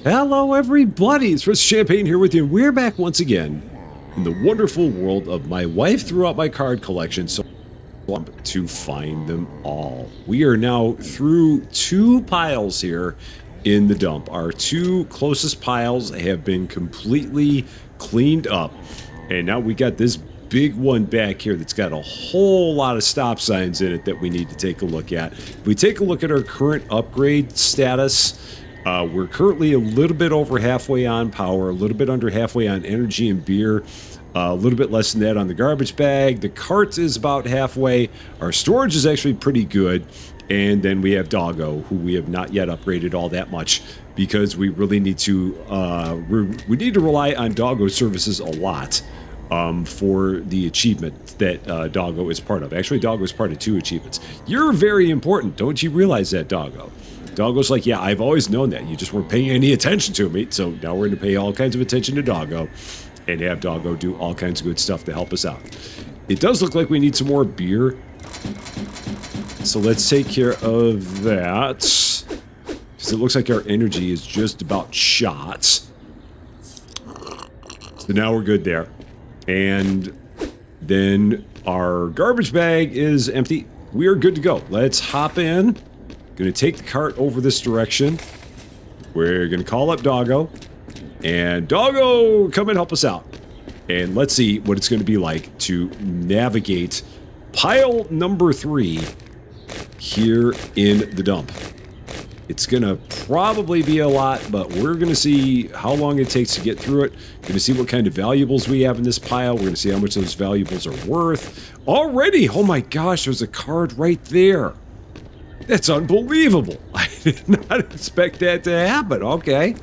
Hello, everybody. It's Chris Champaign here with you, and we're back once again in the wonderful world of my wife threw out my card collection, so I'm to find them all. We are now through two piles here in the dump. Our two closest piles have been completely cleaned up, and now we got this big one back here that's got a whole lot of stop signs in it that we need to take a look at. If we take a look at our current upgrade status, we're currently a little bit over halfway on power, a little bit under halfway on energy and beer, a little bit less than that on the garbage bag. The cart is about halfway. Our storage is actually pretty good. And then we have Doggo, who we have not yet upgraded all that much because we really need to we need to rely on Doggo services a lot for the achievement that Doggo is part of. Actually, Doggo is part of two achievements. You're very important. Don't you realize that, Doggo? Doggo's like, yeah, I've always known that. You just weren't paying any attention to me. So now we're going to pay all kinds of attention to Doggo and have Doggo do all kinds of good stuff to help us out. It does look like we need some more beer. So let's take care of that. Because it looks like our energy is just about shot. So now we're good there. And then our garbage bag is empty. We are good to go. Let's hop in. Gonna take the cart over this direction. We're gonna call up Doggo. And Doggo, come and help us out. And let's see what it's gonna be like to navigate pile number 3 here in the dump. It's gonna probably be a lot, but we're gonna see how long it takes to get through it. Gonna see what kind of valuables we have in this pile. We're gonna see how much those valuables are worth. Already, oh my gosh, there's a card right there. That's unbelievable. I did not expect that to happen. Okay.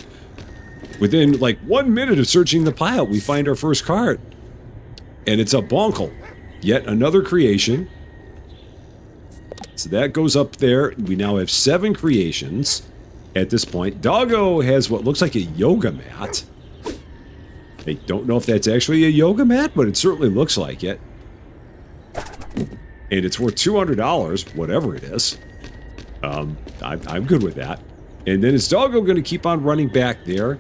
Within like 1 minute of searching the pile, we find our first card. And it's a bonkle. Yet another creation. So that goes up there. We now have 7 creations at this point. Doggo has what looks like a yoga mat. I don't know if that's actually a yoga mat, but it certainly looks like it. And it's worth $200, whatever it is. I'm good with that. And then is Doggo going to keep on running back there?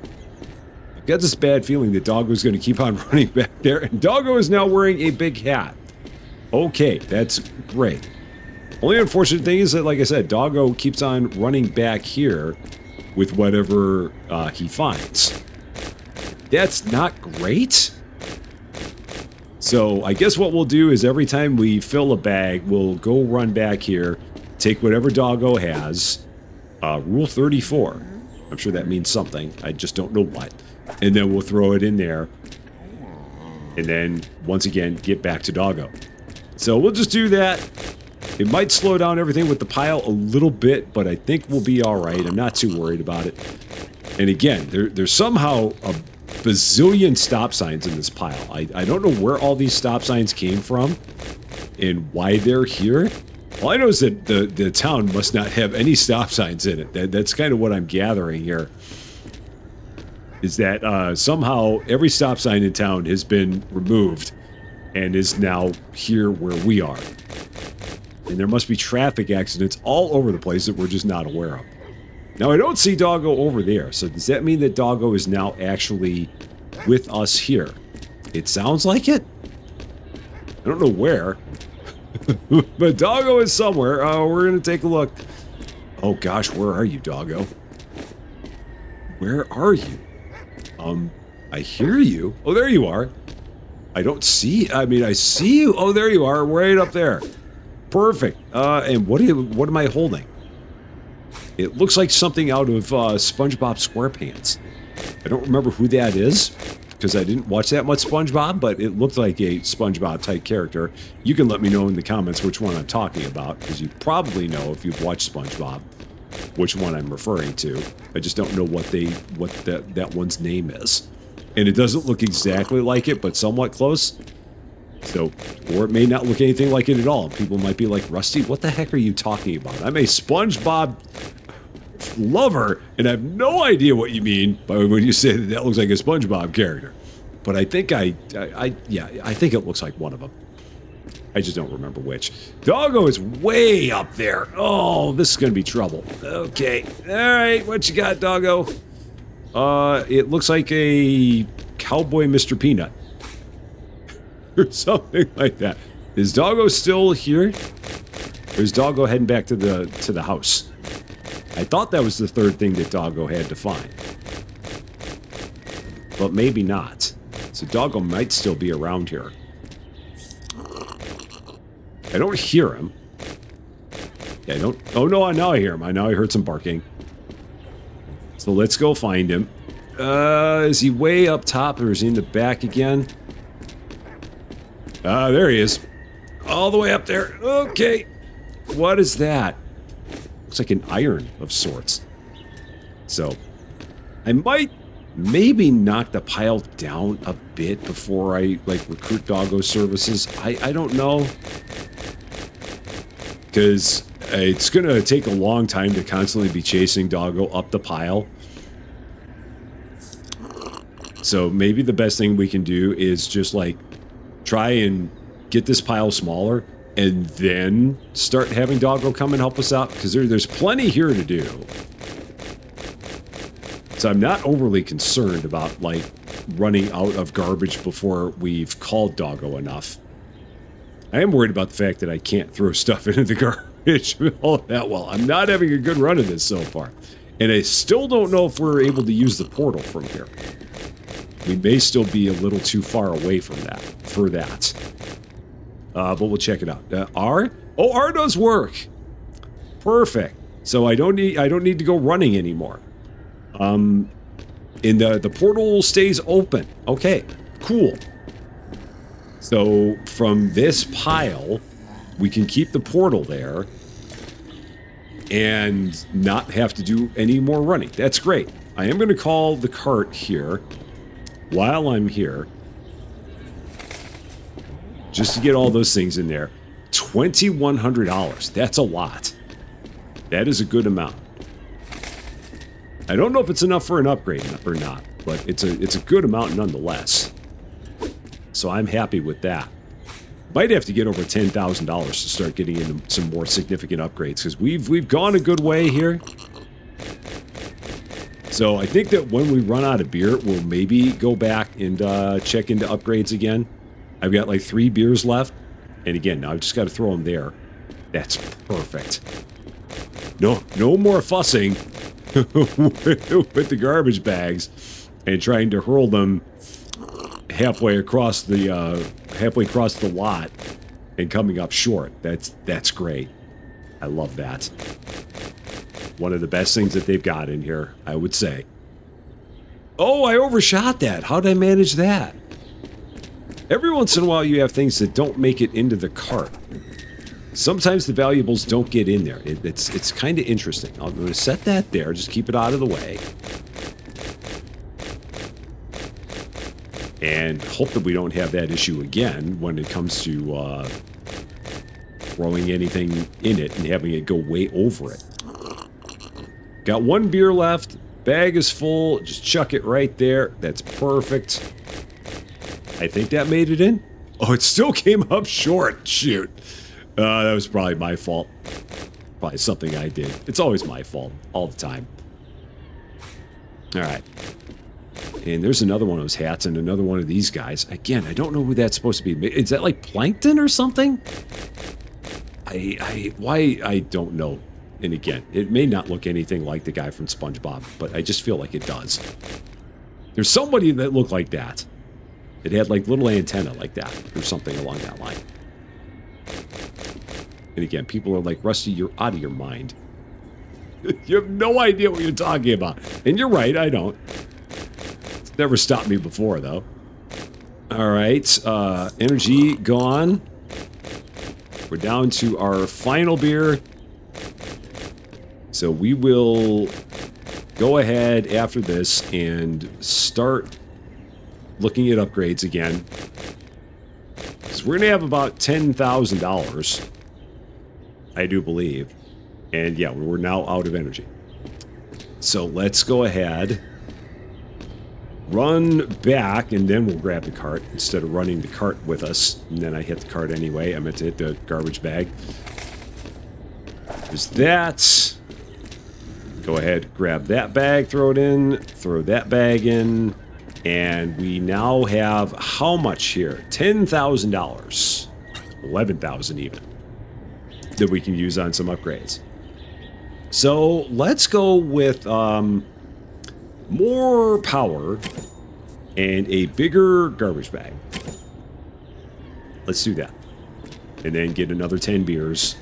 I've got this bad feeling that Doggo's going to keep on running back there. And Doggo is now wearing a big hat. Okay, that's great. Only unfortunate thing is that, like I said, Doggo keeps on running back here with whatever he finds. That's not great. So I guess what we'll do is every time we fill a bag, we'll go run back here, take whatever Doggo has. Rule 34. I'm sure that means something. I just don't know what. And then we'll throw it in there. And then, once again, get back to Doggo. So we'll just do that. It might slow down everything with the pile a little bit, but I think we'll be all right. I'm not too worried about it. And again, there's somehow a bazillion stop signs in this pile. I don't know where all these stop signs came from and why they're here. All I know is that the town must not have any stop signs in it. That's kind of what I'm gathering here. Is that somehow every stop sign in town has been removed and is now here where we are. And there must be traffic accidents all over the place that we're just not aware of. Now, I don't see Doggo over there, so does that mean that Doggo is now actually with us here? It sounds like it. I don't know where. But Doggo is somewhere. We're going to take a look. Oh gosh, where are you, Doggo? Where are you? I hear you. Oh, there you are. I don't see, I mean, I see you. Oh, there you are, right up there. Perfect. And what am I holding? It looks like something out of SpongeBob SquarePants. I don't remember who that is, because I didn't watch that much SpongeBob, but it looked like a SpongeBob-type character. You can let me know in the comments which one I'm talking about, because you probably know, if you've watched SpongeBob, which one I'm referring to. I just don't know what that one's name is. And it doesn't look exactly like it, but somewhat close. So, or it may not look anything like it at all. People might be like, Rusty, what the heck are you talking about? I'm a SpongeBob lover, and I have no idea what you mean by when you say that looks like a SpongeBob character. But I think I think it looks like one of them. I just don't remember which. Doggo is way up there. Oh, this is going to be trouble. Okay. All right. What you got, Doggo? It looks like a cowboy Mr. Peanut. Or something like that. Is Doggo still here? Or is Doggo heading back to the house? I thought that was the third thing that Doggo had to find. But maybe not. So Doggo might still be around here. I don't hear him. Yeah, I don't... Oh, no, now I hear him. Now I heard some barking. So let's go find him. Is he way up top or is he in the back again? There he is. All the way up there. Okay. What is that? Looks like an iron of sorts. So, I might maybe knock the pile down a bit before I, like, recruit Doggo services. I don't know. Because it's going to take a long time to constantly be chasing Doggo up the pile. So maybe the best thing we can do is just, like, try and get this pile smaller and then start having Doggo come and help us out. Because there's plenty here to do. So I'm not overly concerned about, like, running out of garbage before we've called Doggo enough. I am worried about the fact that I can't throw stuff into the garbage all that well. I'm not having a good run of this so far. And I still don't know if we're able to use the portal from here. We may still be a little too far away from that, for that. But we'll check it out. R? Oh, R does work. Perfect. So I don't need to go running anymore. And the portal stays open. Okay, cool. So from this pile, we can keep the portal there and not have to do any more running. That's great. I am going to call the cart here while I'm here, just to get all those things in there. $2,100. That's a lot. That is a good amount. I don't know if it's enough for an upgrade or not, but it's a good amount nonetheless. So I'm happy with that. Might have to get over $10,000 to start getting into some more significant upgrades, because we've gone a good way here. So I think that when we run out of beer, we'll maybe go back and check into upgrades again. I've got like 3 beers left. And again, now I've just got to throw them there. That's perfect. No more fussing with the garbage bags and trying to hurl them halfway across the lot and coming up short. That's great. I love that. One of the best things that they've got in here, I would say. Oh, I overshot that. How did I manage that? Every once in a while you have things that don't make it into the cart. Sometimes the valuables don't get in there. It's kind of interesting. I'm going to set that there. Just keep it out of the way. And hope that we don't have that issue again when it comes to throwing anything in it and having it go way over it. Got 1 beer left. Bag is full. Just chuck it right there. That's perfect. I think that made it in. Oh, it still came up short. Shoot. That was probably my fault. Probably something I did. It's always my fault. All the time. Alright. And there's another one of those hats and another one of these guys. Again, I don't know who that's supposed to be. Is that like plankton or something? Why? I don't know. And again, it may not look anything like the guy from SpongeBob, but I just feel like it does. There's somebody that looked like that. It had like little antenna like that or something along that line. And again, people are like, Rusty, you're out of your mind. You have no idea what you're talking about. And you're right, I don't. It's never stopped me before, though. All right, energy gone. We're down to our final beer. So we will go ahead after this and start looking at upgrades again. So we're going to have about $10,000, I do believe. And yeah, we're now out of energy. So let's go ahead, run back, and then we'll grab the cart instead of running the cart with us. And then I hit the cart anyway. I meant to hit the garbage bag. There's that. Go ahead, grab that bag, throw it in, throw that bag in, and we now have how much here? $10,000, $11,000 even, that we can use on some upgrades. So let's go with more power and a bigger garbage bag. Let's do that, and then get another 10 beers.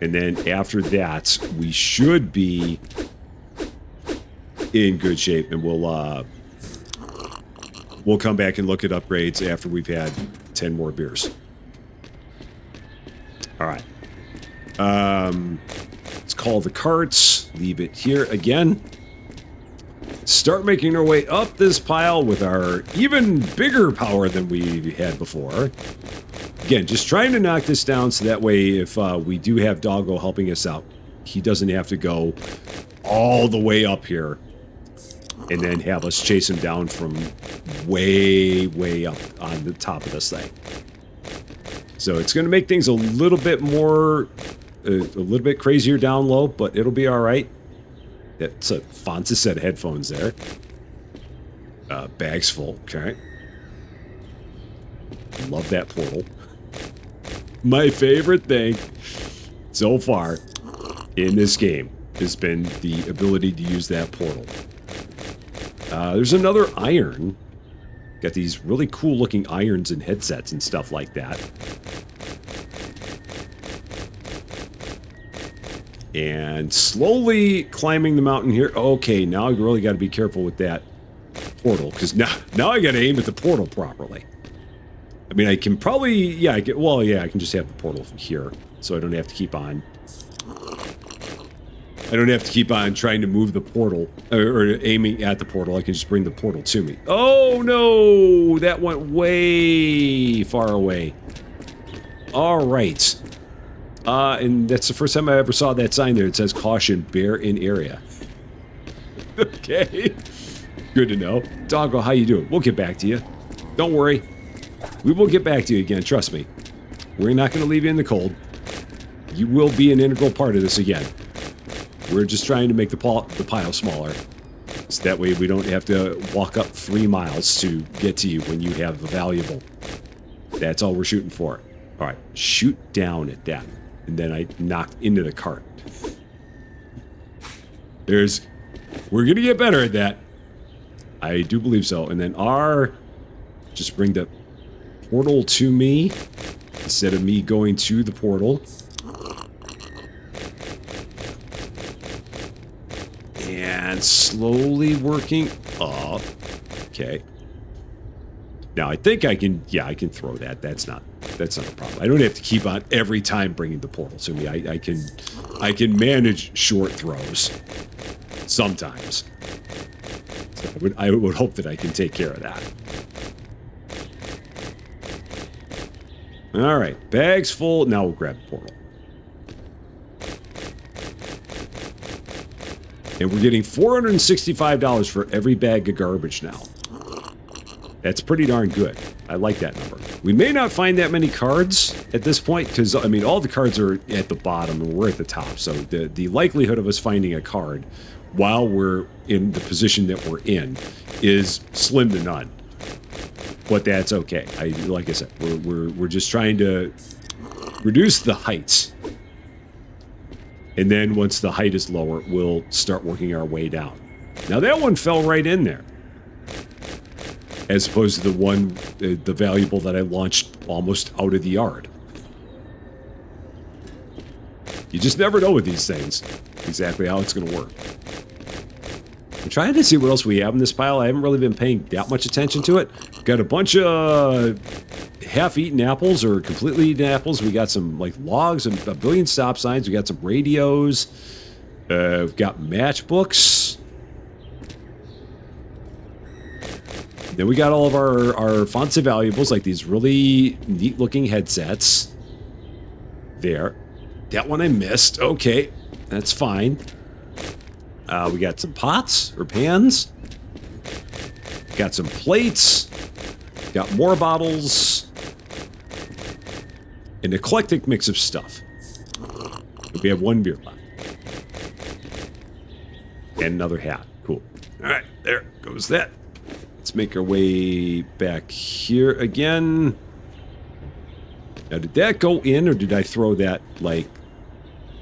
And then after that, we should be in good shape, and we'll come back and look at upgrades after we've had 10 more beers. All right. Let's call the carts. Leave it here again. Start making our way up this pile with our even bigger power than we had before. Again, just trying to knock this down so that way if we do have Doggo helping us out, he doesn't have to go all the way up here and then have us chase him down from way, way up on the top of this thing. So it's going to make things a little bit more, a little bit crazier down low, but it'll be all right. That's a fancy set of headphones there. Bags full, okay. Love that portal. My favorite thing so far in this game has been the ability to use that portal. There's another iron. Got these really cool looking irons and headsets and stuff like that. And slowly climbing the mountain here. Okay, now I really got to be careful with that portal, because now I got to aim at the portal properly. I mean, I can probably, yeah, I can just have the portal here, so I don't have to keep on. I don't have to keep on trying to move the portal, or aiming at the portal. I can just bring the portal to me. Oh, no! That went way far away. All right. And that's the first time I ever saw that sign there. It says, caution, bear in area. Okay. Good to know. Doggo, how you doing? We'll get back to you. Don't worry. We will get back to you again, trust me. We're not going to leave you in the cold. You will be an integral part of this again. We're just trying to make the pile smaller. So that way we don't have to walk up 3 miles to get to you when you have a valuable. That's all we're shooting for. All right, shoot down at that. And then I knocked into the cart. We're going to get better at that. I do believe so. And then just bring the portal to me instead of me going to the portal. And slowly working up. Okay. Now I think I can, yeah, I can throw that. That's not a problem. I don't have to keep on every time bringing the portal to me. I can manage short throws sometimes. So I would hope that I can take care of that. All right, bags full. Now we'll grab the portal. And we're getting $465 for every bag of garbage now. That's pretty darn good. I like that number. We may not find that many cards at this point, because, I mean, all the cards are at the bottom and we're at the top. So the likelihood of us finding a card while we're in the position that we're in is slim to none. But that's okay. Like I said, we're just trying to reduce the heights. And then once the height is lower, we'll start working our way down. Now that one fell right in there. As opposed to the one, the valuable that I launched almost out of the yard. You just never know with these things exactly how it's going to work. I'm trying to see what else we have in this pile. I haven't really been paying that much attention to it. Got a bunch of half-eaten apples or completely eaten apples. We got some like logs and a billion stop signs. We got some radios. We've got matchbooks. Then we got all of our fancy valuables, like these really neat-looking headsets. There. That one I missed. Okay, that's fine. We got some pots or pans. Got some plates. Got more bottles. An eclectic mix of stuff. We have 1 beer left. And another hat. Cool. All right, there goes that. Let's make our way back here again. Now, did that go in, or did I throw that, like,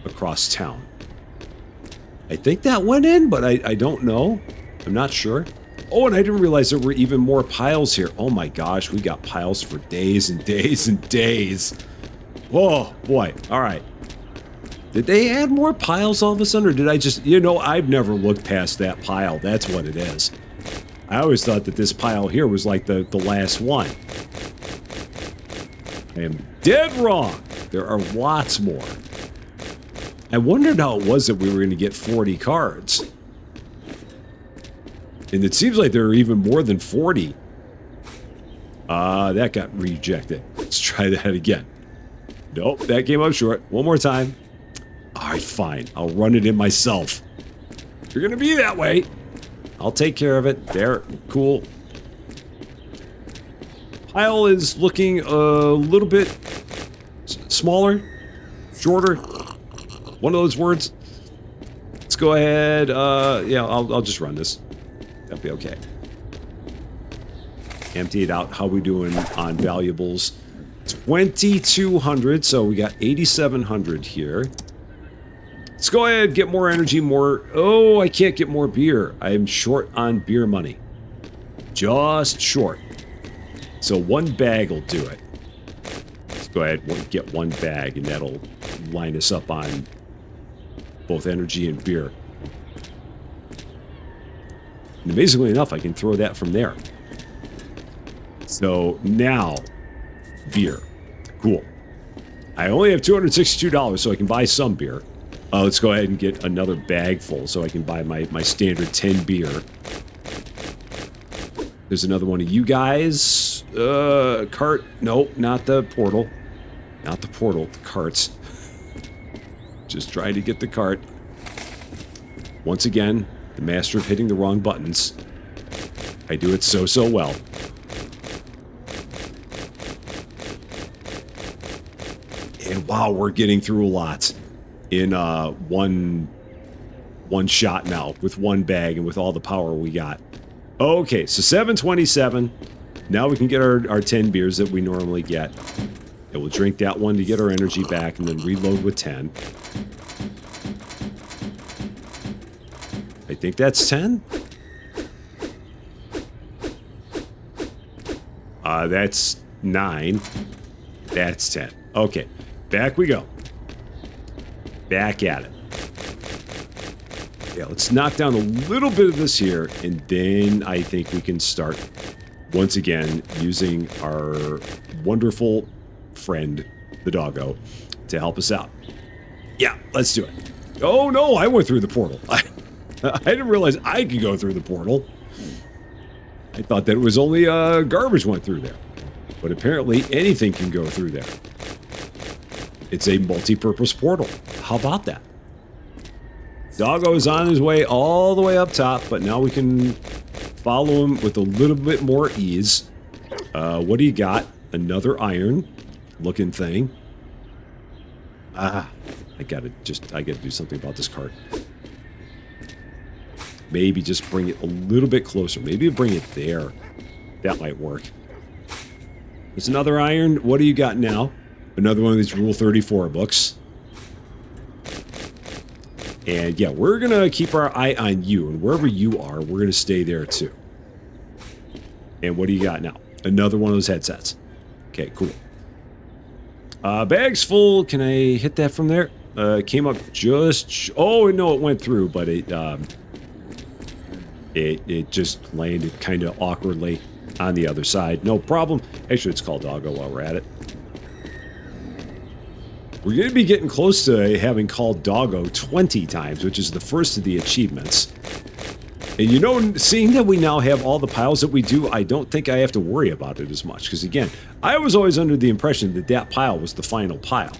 across town? I think that went in, but I don't know. I'm not sure. Oh, and I didn't realize there were even more piles here. Oh my gosh, we got piles for days and days and days. Oh, boy. All right. Did they add more piles all of a sudden, or did I just... You know, I've never looked past that pile. That's what it is. I always thought that this pile here was like the last one. I am dead wrong. There are lots more. I wondered how it was that we were going to get 40 cards. And it seems like there are even more than 40. That got rejected. Let's try that again. Nope, that came up short. One more time. All right, fine. I'll run it in myself. You're going to be that way. I'll take care of it. There. Cool. Pile is looking a little bit smaller, shorter. One of those words. Let's go ahead. Yeah, I'll just run this. That'll be okay. Empty it out. How we doing on valuables? 2,200. So we got 8,700 here. Let's go ahead, get more energy, more... Oh, I can't get more beer. I am short on beer money. Just short. So 1 bag will do it. Let's go ahead and get 1 bag, and that'll line us up on both energy and beer. And amazingly enough, I can throw that from there. So now, beer. Cool. I only have $262, so I can buy some beer. Let's go ahead and get another bag full so I can buy my standard 10 beer. There's another one of you guys. Cart. Nope, not the portal. Not the portal, the carts. Just trying to get the cart. Once again, the master of hitting the wrong buttons. I do it so well. And wow, we're getting through a lot. In one shot now with 1 bag and with all the power we got. Okay, so 727. Now we can get our 10 beers that we normally get. And we'll drink that one to get our energy back and then reload with 10. I think that's 10. That's 9. That's 10. Okay, back we go. Back at it. Yeah, let's knock down a little bit of this here, and then I think we can start once again using our wonderful friend, the doggo, to help us out. Yeah, let's do it. Oh no, I went through the portal. I didn't realize I could go through the portal. I thought that it was only garbage went through there. But apparently anything can go through there. It's a multi-purpose portal. How about that? Doggo is on his way all the way up top, but now we can follow him with a little bit more ease. What do you got? Another iron looking thing. I gotta do something about this cart. Maybe just bring it a little bit closer. Maybe bring it there. That might work. There's another iron. What do you got now? Another one of these Rule 34 books. And yeah, we're going to keep our eye on you. And wherever you are, we're going to stay there too. And what do you got now? Another one of those headsets. Okay, cool. Bag's full. Can I hit that from there? Came up just... Oh, no, it went through, but it just landed kind of awkwardly on the other side. No problem. Actually, it's called Doggo while we're at it. We're going to be getting close to having called Doggo 20 times, which is the first of the achievements. And you know, seeing that we now have all the piles that we do, I don't think I have to worry about it as much. Because again, I was always under the impression that that pile was the final pile.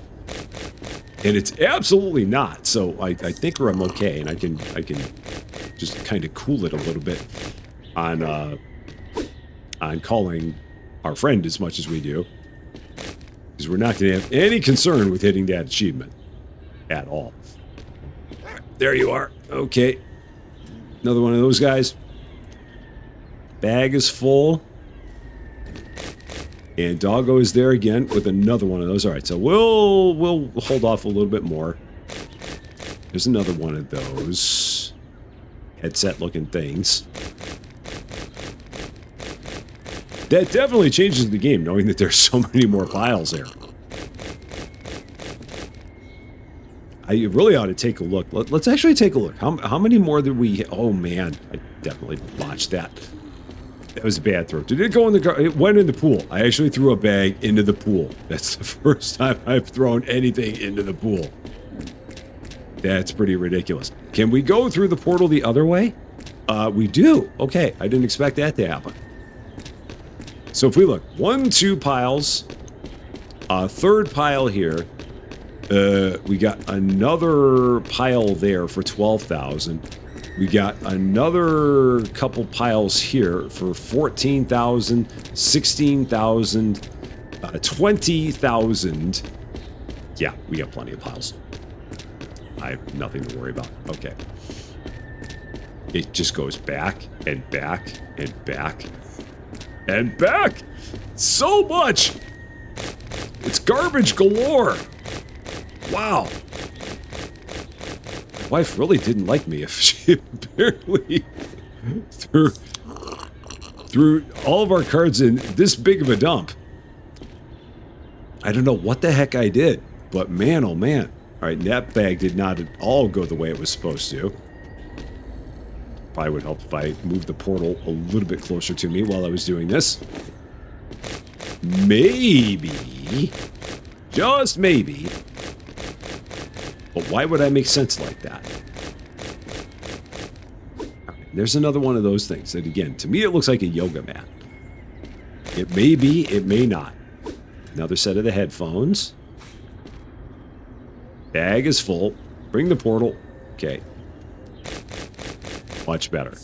And it's absolutely not. So I think I'm okay, and I can just kind of cool it a little bit on calling our friend as much as we do. Because we're not going to have any concern with hitting that achievement at all. There you are. Okay. Another one of those guys. Bag is full. And doggo is there again with another one of those. All right, so we'll hold off a little bit more. There's another one of those headset-looking things. That definitely changes the game, knowing that there's so many more piles there. I really ought to take a look. Let's actually take a look. How many more did we... Oh, man. I definitely botched that. That was a bad throw. Did it go in the car? It went in the pool. I actually threw a bag into the pool. That's the first time I've thrown anything into the pool. That's pretty ridiculous. Can we go through the portal the other way? We do. Okay. I didn't expect that to happen. So if we look, 1, 2 piles, a third pile here. We got another pile there for 12,000. We got another couple piles here for 14,000, 16,000, 20,000. Yeah, we got plenty of piles. I have nothing to worry about. Okay. It just goes back and back and back and back. So much. It's garbage galore. Wow. My wife really didn't like me if she apparently threw all of our cards in this big of a dump. I don't know what the heck I did, but man, oh man. All right, that bag did not at all go the way it was supposed to. Probably would help if I moved the portal a little bit closer to me while I was doing this. Maybe, just maybe. But why would I make sense like that? There's another one of those things that, again, to me it looks like a yoga mat. It may be, it may not. Another set of the headphones. Bag is full. Bring the portal. Okay. Much better.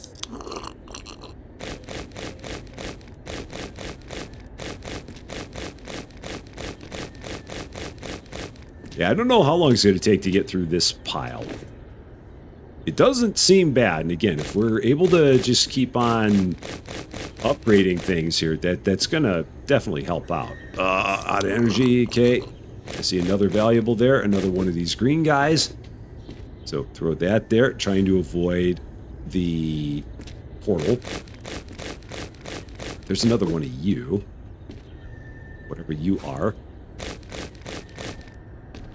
Yeah, I don't know how long it's going to take to get through this pile. It doesn't seem bad. And again, if we're able to just keep on upgrading things here, that's going to definitely help out. Out of energy, okay. I see another valuable there. Another one of these green guys. So throw that there, trying to avoid the portal. There's another one of you. Whatever you are.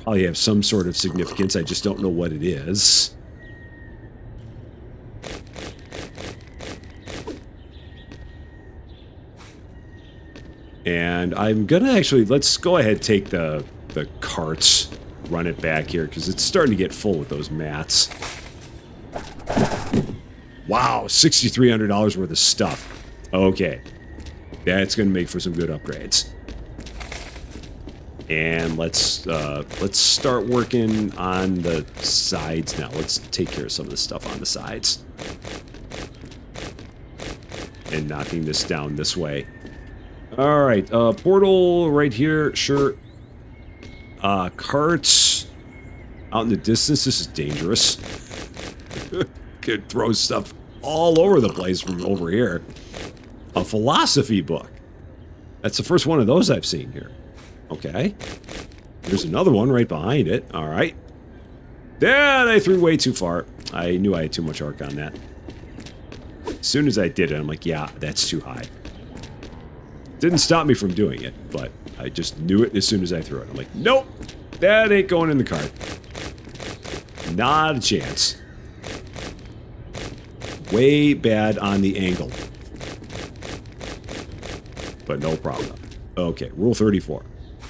Probably have some sort of significance. I just don't know what it is. And I'm gonna actually, let's go ahead and take the carts, run it back here, because it's starting to get full with those mats. Wow, $6,300 worth of stuff. Okay. That's gonna make for some good upgrades. And let's start working on the sides now. Let's take care of some of the stuff on the sides. And knocking this down this way. Alright, portal right here, sure. Carts out in the distance. This is dangerous. Could throw stuff all over the place from over here. A philosophy book. That's the first one of those I've seen here. Okay. There's another one right behind it. All right. That I threw way too far. I knew I had too much arc on that. As soon as I did it, I'm like, yeah, that's too high. Didn't stop me from doing it, but I just knew it as soon as I threw it. I'm like, nope, that ain't going in the cart. Not a chance. Way bad on the angle. But no problem. Okay, rule 34.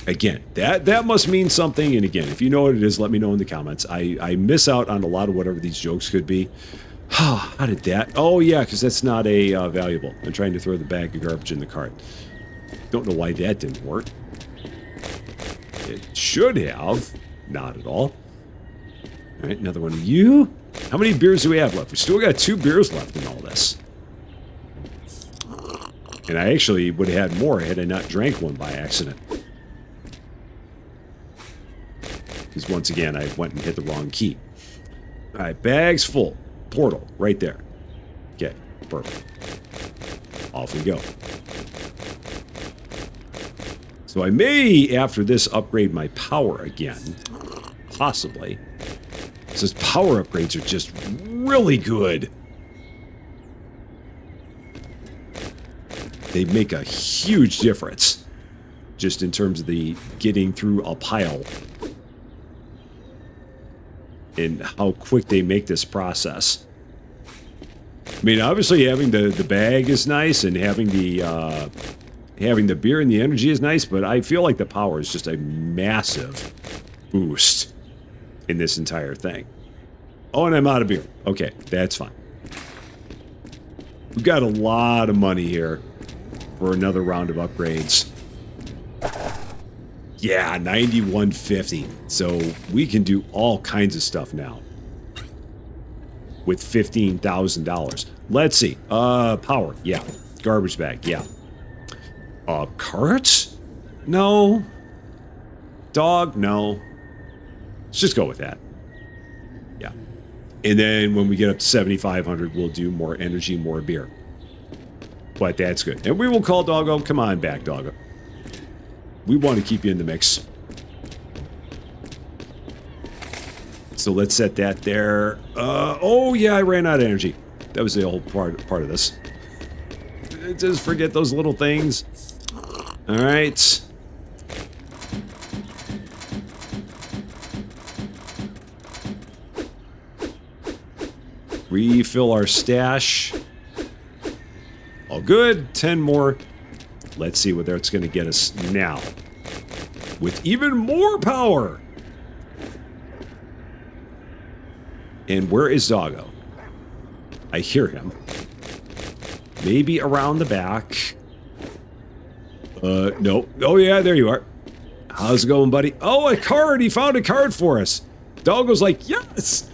Again, that must mean something, and again, if you know what it is, let me know in the comments. I miss out on a lot of whatever these jokes could be. How did that? Oh, yeah, because that's not a valuable. I'm trying to throw the bag of garbage in the cart. Don't know why that didn't work. It should have. Not at all. All right, another one of you. How many beers do we have left? We still got 2 beers left in all this. And I actually would have had more had I not drank one by accident. Because once again, I went and hit the wrong key. All right, bags full. Portal right there. Okay, perfect. Off we go. So I may, after this, upgrade my power again. Possibly. Since power upgrades are just really good. They make a huge difference. Just in terms of the getting through a pile. And how quick they make this process. I mean, obviously having the bag is nice, and having the beer and the energy is nice, but I feel like the power is just a massive boost in this entire thing. Oh, and I'm out of beer. Okay, that's fine. We've got a lot of money here for another round of upgrades. Yeah, 9150. So we can do all kinds of stuff now with $15,000. Let's see. Power. Yeah. Garbage bag. Yeah. Carrots? No. Dog? No. Let's just go with that. Yeah. And then when we get up to 7,500, we'll do more energy, more beer. But that's good. And we will call Doggo. Come on back, Doggo. We want to keep you in the mix. So let's set that there. Oh, yeah, I ran out of energy. That was the whole part of this. Just forget those little things. All right. Refill our stash. All good. 10 more. Let's see what that's going to get us now. With even more power. And where is Doggo? I hear him. Maybe around the back. No. Oh, yeah, there you are. How's it going, buddy? Oh, a card! He found a card for us! Doggo's like, yes!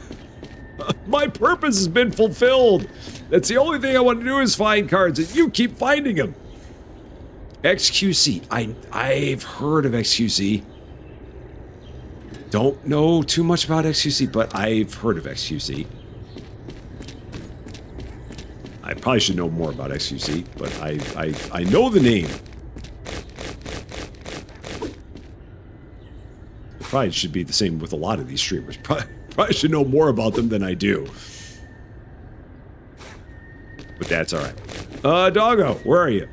My purpose has been fulfilled! That's the only thing I want to do is find cards, and you keep finding them! XQC. I've heard of XQC. Don't know too much about XQC, but I've heard of XQC. I probably should know more about XQC, but I know the name. Probably should be the same with a lot of these streamers. Probably should know more about them than I do. But that's all right. Doggo, where are you?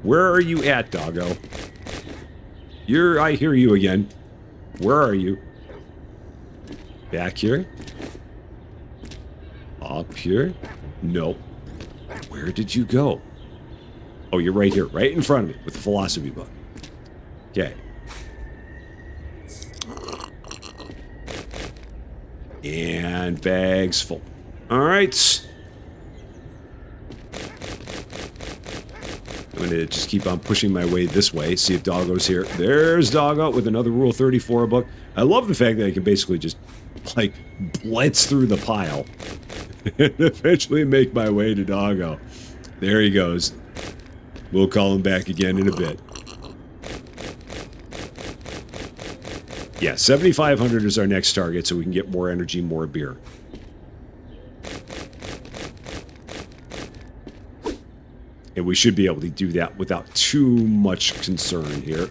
Where are you at, Doggo? I hear you again. Where are you? Back here? Up here? Nope. Where did you go? Oh, you're right here, right in front of me with the philosophy book. Okay. And bags full. All right. I'm going to just keep on pushing my way this way, see if Doggo's here. There's Doggo with another Rule 34 book. I love the fact that I can basically just, like, blitz through the pile and eventually make my way to Doggo. There he goes. We'll call him back again in a bit. Yeah, 7,500 is our next target, so we can get more energy, more beer. And we should be able to do that without too much concern here.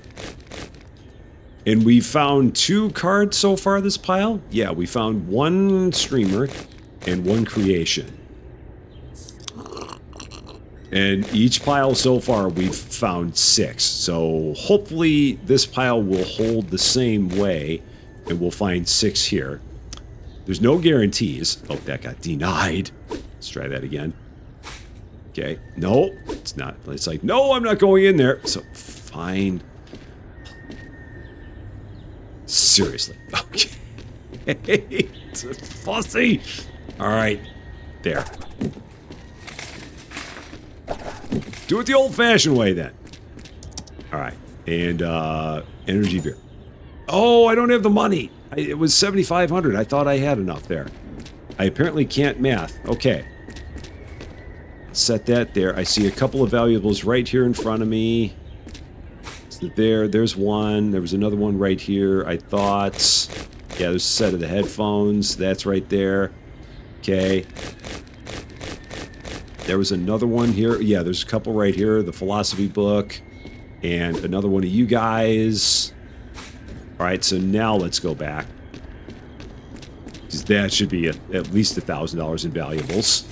And we found 2 cards so far this pile. Yeah, we found 1 streamer and 1 creation. And each pile so far we've found 6. So hopefully this pile will hold the same way and we'll find 6 here. There's no guarantees. Oh, that got denied. Let's try that again. Okay. No, it's not. It's like, no, I'm not going in there. So, fine. Seriously. Okay. It's fussy. All right. There. Do it the old-fashioned way, then. All right. And, energy beer. Oh, I don't have the money. It was 7,500. I thought I had enough there. I apparently can't math. Okay. Set that there. I see a couple of valuables right here in front of me. There's one. There was another one right here, I thought. Yeah, there's a set of the headphones. That's right there. Okay. There was another one here. Yeah, there's a couple right here. The philosophy book. And another one of you guys. All right, so now let's go back. Because that should be at least $1,000 in valuables.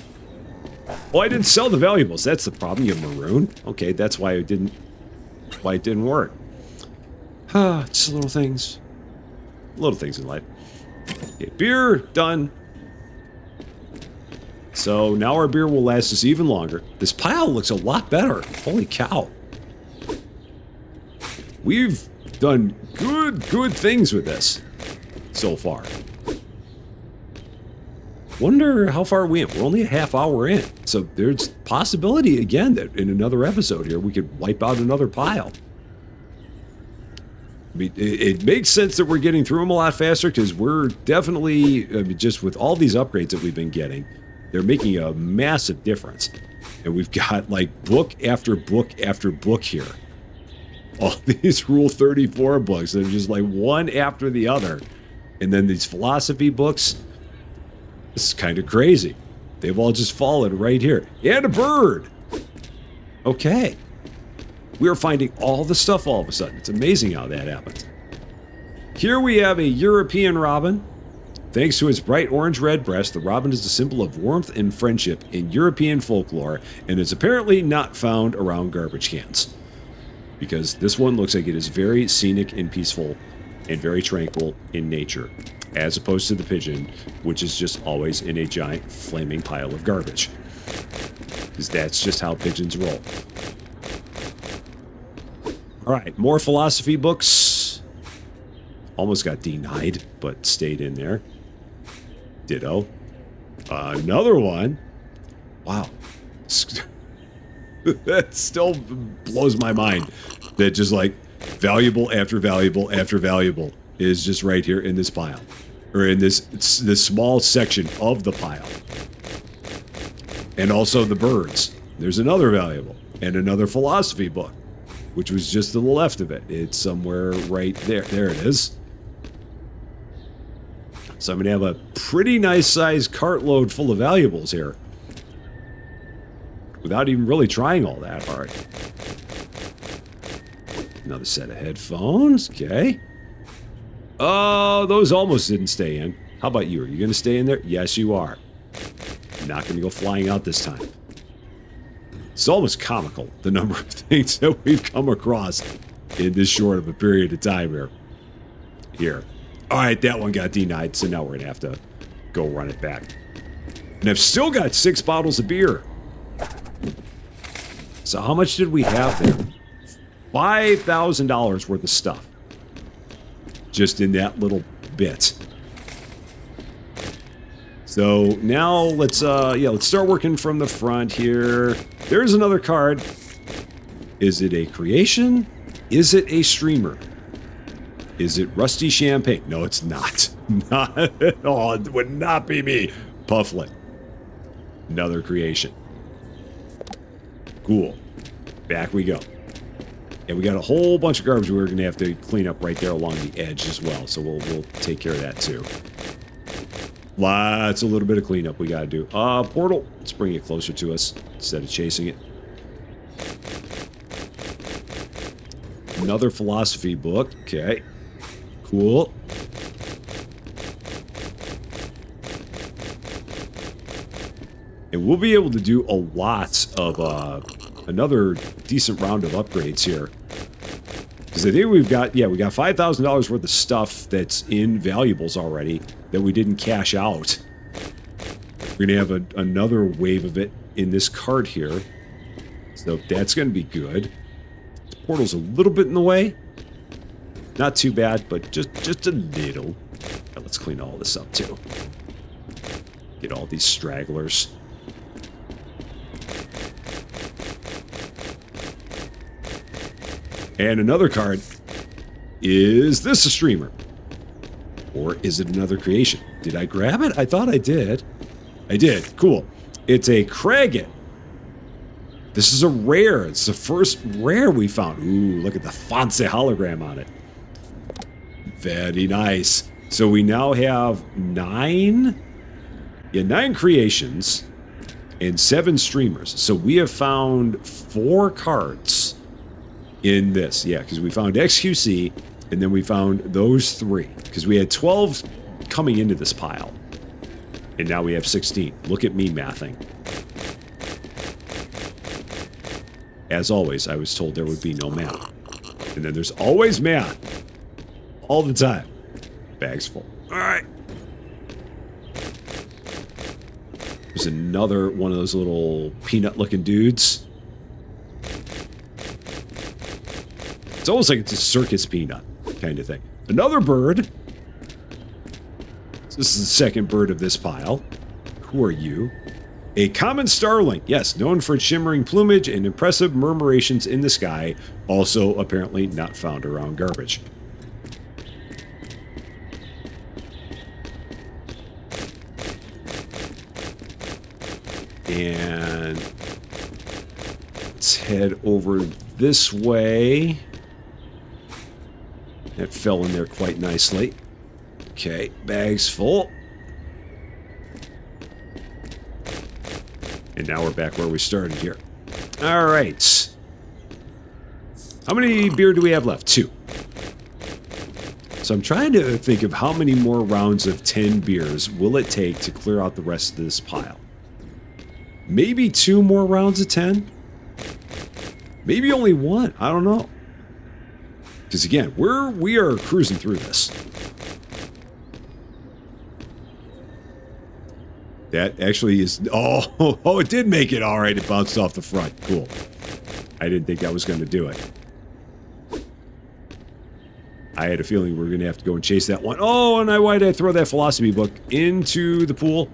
Oh, I didn't sell the valuables. That's the problem. You're maroon. Okay, that's why it didn't work. Just little things. Little things in life. Okay, beer, done. So now our beer will last us even longer. This pile looks a lot better. Holy cow. We've done good things with this so far. Wonder how far we in. We're only a half hour in. So there's possibility, again, that in another episode here, we could wipe out another pile. I mean, it makes sense that we're getting through them a lot faster because we're definitely, I mean, just with all these upgrades that we've been getting, they're making a massive difference. And we've got like book after book after book here. All these Rule 34 books, they're just like one after the other. And then these philosophy books, this is kind of crazy. They've all just fallen right here. And a bird! Okay. We are finding all the stuff all of a sudden. It's amazing how that happens. Here we have a European robin. Thanks to its bright orange-red breast, the robin is a symbol of warmth and friendship in European folklore, and is apparently not found around garbage cans. Because this one looks like it is very scenic and peaceful and very tranquil in nature, as opposed to the pigeon, which is just always in a giant flaming pile of garbage. Because that's just how pigeons roll. Alright, more philosophy books. Almost got denied, but stayed in there. Ditto. Another one. Wow. That still blows my mind. That just like valuable after valuable after valuable is just right here in this pile. Or in this small section of the pile. And also the birds. There's another valuable. And another philosophy book, which was just to the left of it. It's somewhere right there. There it is. So I'm going to have a pretty nice sized cartload full of valuables here. Without even really trying all that hard. Another set of headphones. Okay. Oh, those almost didn't stay in. How about you? Are you going to stay in there? Yes, you are. Not going to go flying out this time. It's almost comical, the number of things that we've come across in this short of a period of time here. All right, that one got denied, so now we're going to have to go run it back. And I've still got 6 bottles of beer. So how much did we have there? $5,000 worth of stuff. Just in that little bit. So now let's start working from the front here. There's another card. Is it a creation? Is it a streamer? Is it Rusty Champagne? No, it's not. Not at all. It would not be me. Pufflet. Another creation. Cool. Back we go. And we got a whole bunch of garbage we're going to have to clean up right there along the edge as well. So we'll take care of that too. A little bit of cleanup we got to do. Portal. Let's bring it closer to us instead of chasing it. Another philosophy book. Okay. Cool. And we'll be able to do a lot of another decent round of upgrades here. Because I think we got $5,000 worth of stuff that's in valuables already that we didn't cash out. We're going to have another wave of it in this cart here. So that's going to be good. This portal's a little bit in the way. Not too bad, but just a little. Now let's clean all this up too. Get all these stragglers. And another card. Is this a streamer? Or is it another creation? Did I grab it? I thought I did. I did. Cool. It's a Kragan. This is a rare. It's the first rare we found. Ooh, look at the Fonse hologram on it. Very nice. So we now have 9 creations and 7 streamers. So we have found 4 cards in this. Yeah, because we found XQC, and then we found those 3. Because we had 12 coming into this pile. And now we have 16. Look at me mathing. As always, I was told there would be no math. And then there's always math. All the time. Bags full. Alright. There's another one of those little peanut-looking dudes. It's almost like it's a circus peanut kind of thing. Another bird. This is the second bird of this pile. Who are you? A common starling. Yes, known for its shimmering plumage and impressive murmurations in the sky. Also, apparently not found around garbage. And let's head over this way. That fell in there quite nicely. Okay, bags full. And now we're back where we started here. All right. How many beer do we have left? 2. So I'm trying to think of how many more rounds of 10 beers will it take to clear out the rest of this pile. Maybe 2 more rounds of 10? Maybe only 1. I don't know. Because again, we are cruising through this. That actually is... Oh, it did make it. All right, it bounced off the front. Cool. I didn't think that was going to do it. I had a feeling we were going to have to go and chase that one. Oh, and why did I throw that philosophy book into the pool?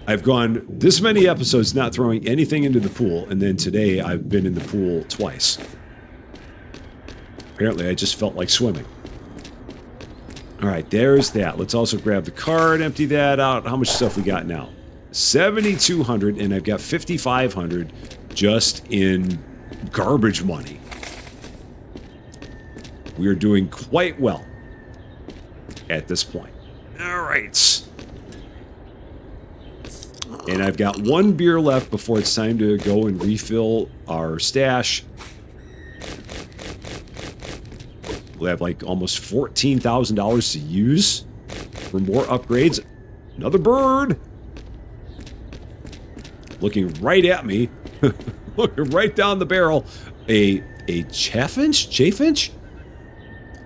I've gone this many episodes not throwing anything into the pool, and then today I've been in the pool twice. Apparently, I just felt like swimming. All right, there's that. Let's also grab the card, empty that out. How much stuff we got now? 7,200, and I've got 5,500 just in garbage money. We are doing quite well at this point. All right. And I've got 1 beer left before it's time to go and refill our stash. We'll have like almost $14,000 to use for more upgrades. Another bird. Looking right at me. Looking right down the barrel. A chaffinch?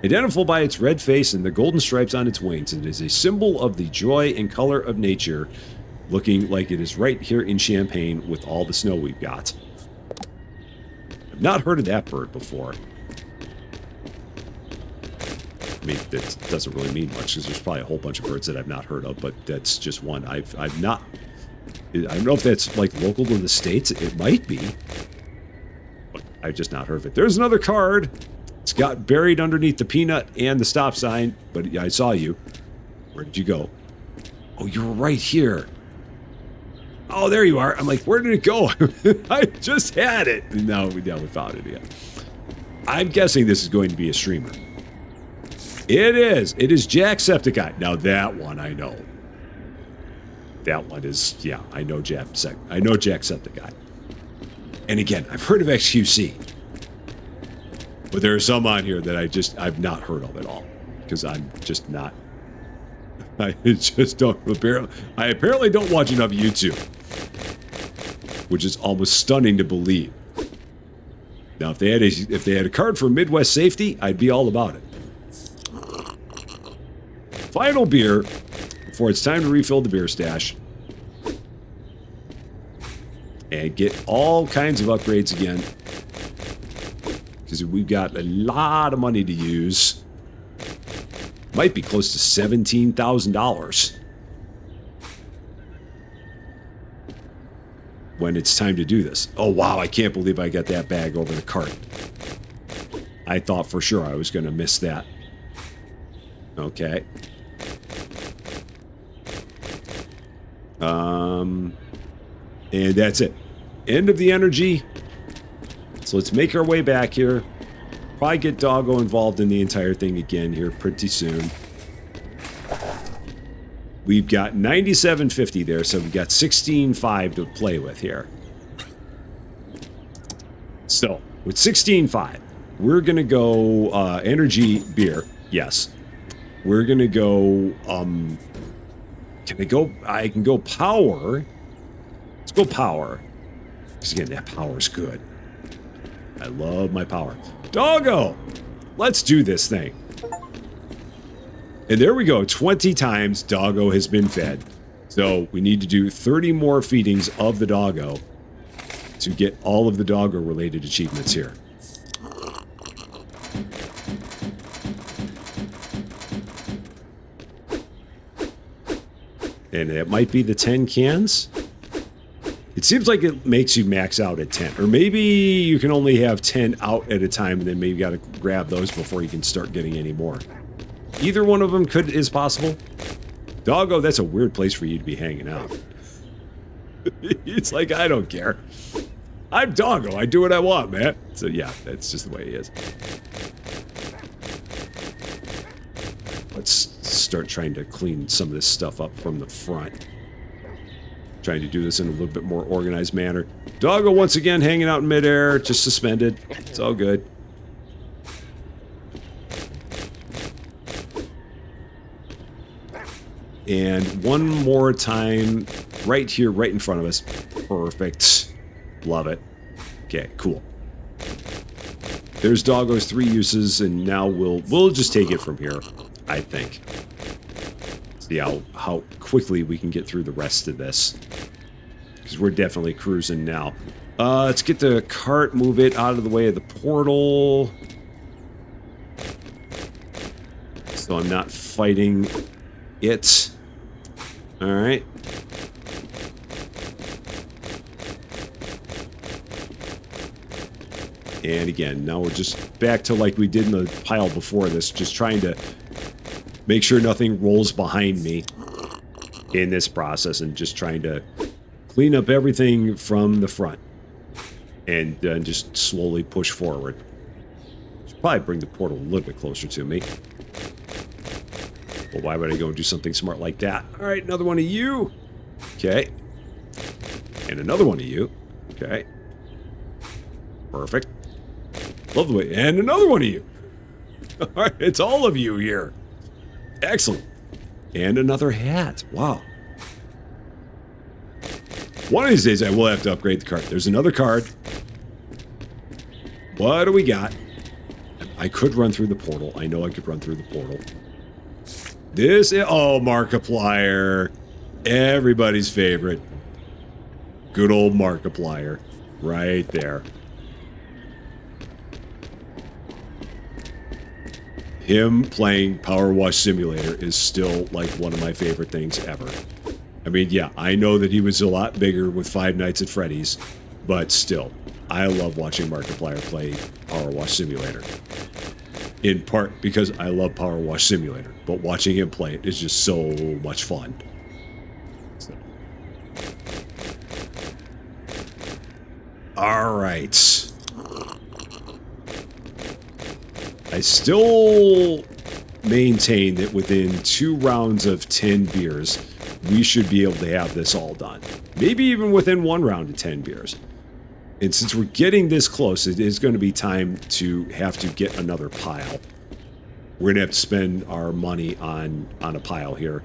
Identifiable by its red face and the golden stripes on its wings. It is a symbol of the joy and color of nature. Looking like it is right here in Champaign with all the snow we've got. I've not heard of that bird before. I mean, that doesn't really mean much because there's probably a whole bunch of birds that I've not heard of, but that's just one I've not... I don't know if that's like local to the States. It might be. But I've just not heard of it. There's another card. It's got buried underneath the peanut and the stop sign, but I saw you. Where did you go? Oh, you're right here. Oh, there you are. I'm like, where did it go? I just had it. No, we found it again. I'm guessing this is going to be a streamer. It is. It is Jacksepticeye. Now that one I know. That one is, yeah, I know Jacksepticeye. And again, I've heard of XQC. But there are some on here that I've not heard of at all. Because I'm just not. I just don't. I apparently don't watch enough YouTube. Which is almost stunning to believe. Now, if they had a card for Midwest safety, I'd be all about it. Final beer before it's time to refill the beer stash. And get all kinds of upgrades again. Because we've got a lot of money to use. Might be close to $17,000. When it's time to do this. Oh, wow, I can't believe I got that bag over the cart. I thought for sure I was going to miss that. Okay. And that's it. End of the energy. So let's make our way back here. probably get Doggo involved in the entire thing again here pretty soon. We've got 97.50 there, so we've got 16.5 to play with here. So, with 16.5, we're going to go energy beer. Yes. We're going to go, I can go power. Let's go power. Because again, that power's good. I love my power. Doggo! Let's do this thing. And there we go. 20 times Doggo has been fed. So we need to do 30 more feedings of the Doggo to get all of the Doggo-related achievements here. And it might be the 10 cans. It seems like it makes you max out at 10. Or maybe you can only have 10 out at a time, and then maybe you got to grab those before you can start getting any more. Either one of them is possible. Doggo, that's a weird place for you to be hanging out. It's like, I don't care. I'm Doggo. I do what I want, man. So yeah, that's just the way he is. Let's start trying to clean some of this stuff up from the front. Trying to do this in a little bit more organized manner. Doggo once again hanging out in midair, just suspended. It's all good. And one more time, right here, right in front of us. Perfect. Love it. Okay, cool. There's Doggo's 3 uses, and now we'll just take it from here, I think. See how quickly we can get through the rest of this. Because we're definitely cruising now. Let's get the cart, move it out of the way of the portal. So I'm not fighting it. Alright. And again, now we're just back to like we did in the pile before this, just trying to make sure nothing rolls behind me in this process, and just trying to clean up everything from the front and just slowly push forward. Should probably bring the portal a little bit closer to me. Well, why would I go and do something smart like that? All right, another one of you. Okay. And another one of you. Okay. Perfect. Love the way. And another one of you. All right, it's all of you here. Excellent. And another hat. Wow. One of these days I will have to upgrade the card. There's another card. What do we got? I could run through the portal. I know I could run through the portal. This is... Oh, Markiplier. Everybody's favorite. Good old Markiplier. Right there. Him playing Power Wash Simulator is still like one of my favorite things ever. I mean, yeah, I know that he was a lot bigger with Five Nights at Freddy's, but still, I love watching Markiplier play Power Wash Simulator. In part because I love Power Wash Simulator, but watching him play it is just so much fun. So. All right. I still maintain that within 2 rounds of 10 beers, we should be able to have this all done. Maybe even within 1 round of 10 beers. And since we're getting this close, it is going to be time to have to get another pile. We're going to have to spend our money on a pile here.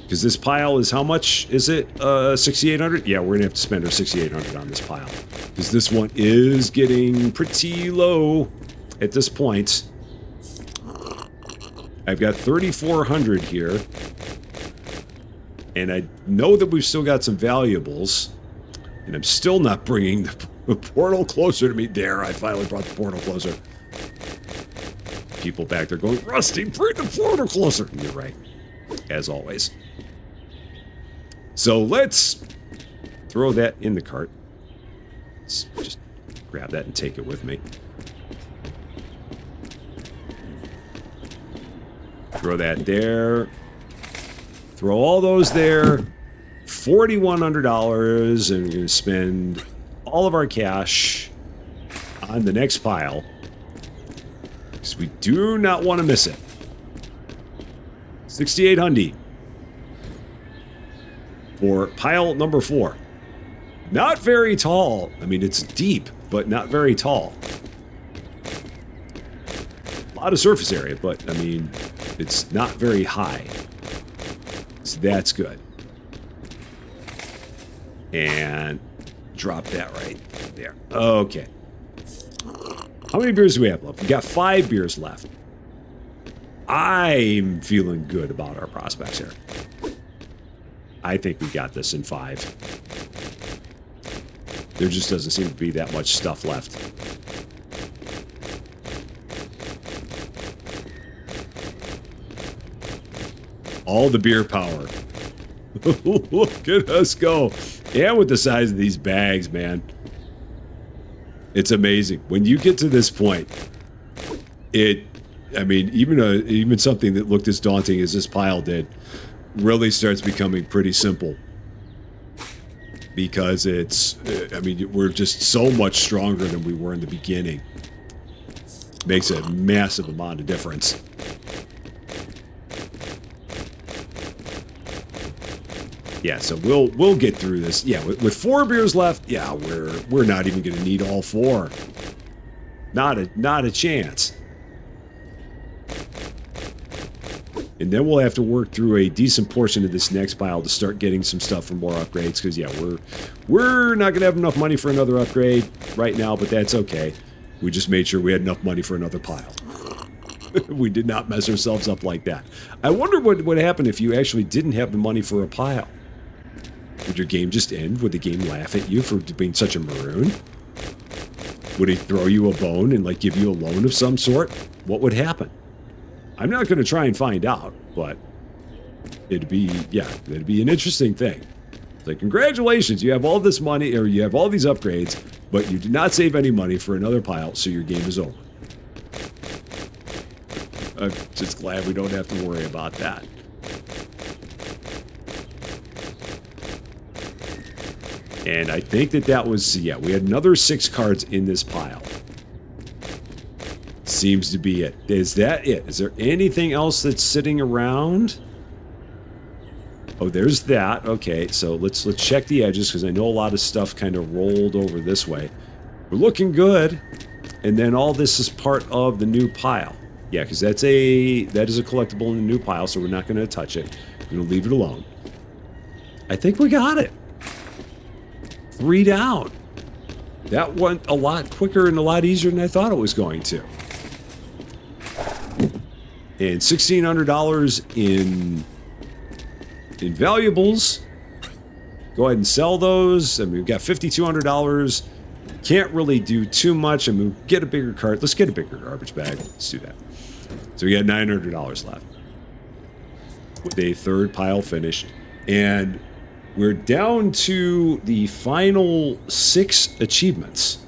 Because this pile is how much? Is it 6,800? Yeah, we're going to have to spend our 6,800 on this pile. Because this one is getting pretty low at this point. I've got 3,400 here. And I know that we've still got some valuables. And I'm still not bringing the portal closer to me. There, I finally brought the portal closer. People back there going, Rusty, bring the portal closer. And you're right, as always. So let's throw that in the cart. Let's just grab that and take it with me. Throw that there. Throw all those there. $4,100, and we're going to spend all of our cash on the next pile. because we do not want to miss it. 6,800 for pile number 4. Not very tall. I mean, it's deep, but not very tall. A lot of surface area, but I mean, it's not very high. So that's good. And drop that right there. Okay. How many beers do we have left? We got 5 beers left. I'm feeling good about our prospects here. I think we got this in 5. There just doesn't seem to be that much stuff left. All the beer power. Look at us go. And with the size of these bags, man. It's amazing. When you get to this point, I mean, even something that looked as daunting as this pile did really starts becoming pretty simple. Because I mean, we're just so much stronger than we were in the beginning. Makes a massive amount of difference. Yeah, so we'll get through this. Yeah, with 4 beers left, yeah, we're not even going to need all 4. Not a chance. And then we'll have to work through a decent portion of this next pile to start getting some stuff for more upgrades. Because yeah, we're not going to have enough money for another upgrade right now, but that's okay. We just made sure we had enough money for another pile. We did not mess ourselves up like that. I wonder what would happen if you actually didn't have the money for a pile. Would your game just end? Would the game laugh at you for being such a maroon? Would it throw you a bone and like give you a loan of some sort? What would happen? I'm not going to try and find out, but it'd be an interesting thing. It's like, congratulations, you have all this money, or you have all these upgrades, but you did not save any money for another pile, so your game is over. I'm just glad we don't have to worry about that. And I think that was, yeah, we had another 6 cards in this pile. Seems to be it. Is that it? Is there anything else that's sitting around? Oh, there's that. Okay, so let's check the edges, because I know a lot of stuff kind of rolled over this way. We're looking good. And then all this is part of the new pile. Yeah, because that is a collectible in the new pile, so we're not going to touch it. We're going to leave it alone. I think we got it. 3 down. That went a lot quicker and a lot easier than I thought it was going to. And $1,600 in valuables. Go ahead and sell those. I mean, we've got $5,200. Can't really do too much. I mean, get a bigger cart. Let's get a bigger garbage bag. Let's do that. So we got $900 left. With a 3rd pile finished. And we're down to the final 6 achievements.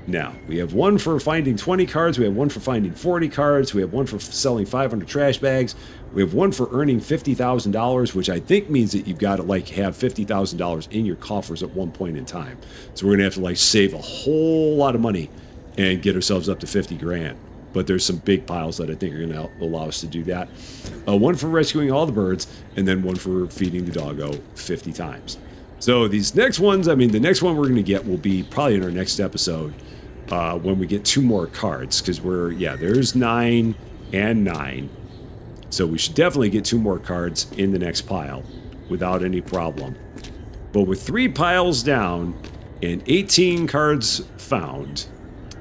Now, we have one for finding 20 cards, we have one for finding 40 cards, we have one for selling 500 trash bags, we have one for earning $50,000, which I think means that you've got to like have $50,000 in your coffers at one point in time. So we're going to have to like save a whole lot of money and get ourselves up to 50 grand. But there's some big piles that I think are going to allow us to do that. One for rescuing all the birds, and then one for feeding the doggo 50 times. So these next ones, I mean, the next one we're going to get will be probably in our next episode. When we get 2 more cards, because there's 9 and 9. So we should definitely get 2 more cards in the next pile without any problem. But with 3 piles down and 18 cards found,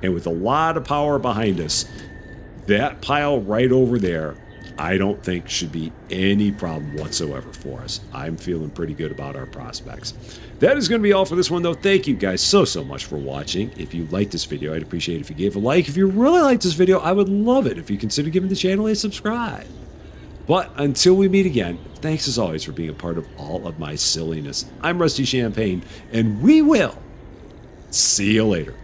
and with a lot of power behind us, that pile right over there, I don't think should be any problem whatsoever for us. I'm feeling pretty good about our prospects. That is going to be all for this one, though. Thank you guys so much for watching. If you liked this video, I'd appreciate it if you gave a like. If you really liked this video, I would love it if you consider giving the channel a subscribe. But until we meet again, thanks as always for being a part of all of my silliness. I'm Rusty Champagne, and we will see you later.